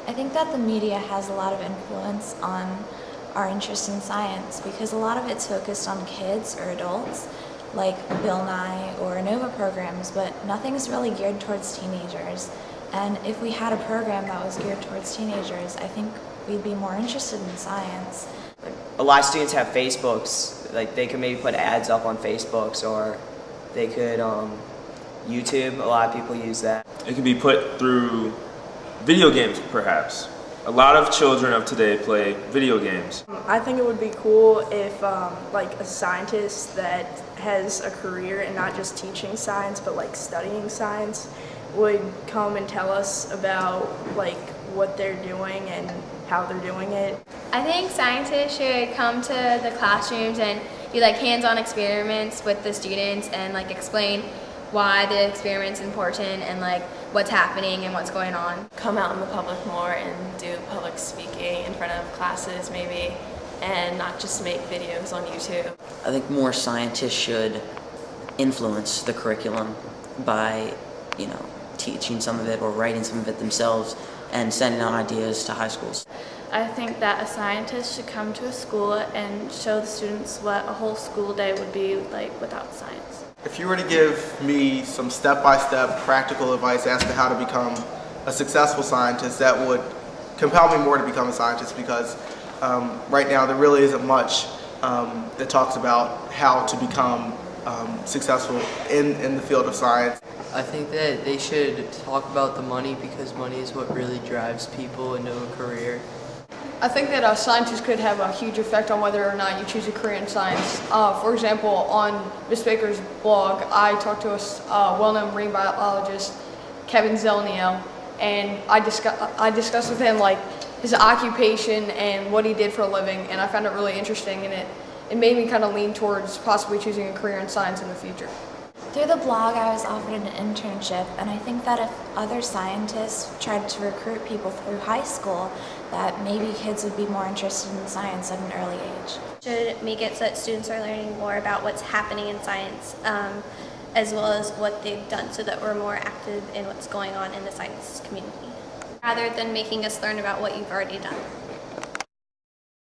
I think that the media has a lot of influence on our interest in science because a lot of it's focused on kids or adults, like Bill Nye or ANOVA programs, but nothing's really geared towards teenagers. And if we had a program that was geared towards teenagers, I think we'd be more interested in science. A lot of students have Facebooks, like they could maybe put ads up on Facebooks, or they could YouTube. A lot of people use that. It can be put through video games, perhaps. A lot of children of today play video games. I think it would be cool if like a scientist that has a career in not just teaching science but like studying science would come and tell us about like what they're doing and how they're doing it. I think scientists should come to the classrooms and do like hands-on experiments with the students and like explain why the experiment's important and like what's happening and what's going on. Come out in the public more and do public speaking in front of classes maybe, and not just make videos on YouTube. I think more scientists should influence the curriculum by, teaching some of it or writing some of it themselves and sending out ideas to high schools. I think that a scientist should come to a school and show the students what a whole school day would be like without science. If you were to give me some step-by-step practical advice as to how to become a successful scientist, that would compel me more to become a scientist, because right now there really isn't much that talks about how to become successful in the field of science. I think that they should talk about the money, because money is what really drives people into a career. I think that scientists could have a huge effect on whether or not you choose a career in science. For example, on Miss Baker's blog, I talked to a well-known marine biologist, Kevin Zelniel, and I discussed with him like his occupation and what he did for a living, and I found it really interesting, and it made me kind of lean towards possibly choosing a career in science in the future. Through the blog, I was offered an internship, and I think that if other scientists tried to recruit people through high school, that maybe kids would be more interested in science at an early age. Should make it so that students are learning more about what's happening in science, as well as what they've done, so that we're more active in what's going on in the science community, rather than making us learn about what you've already done.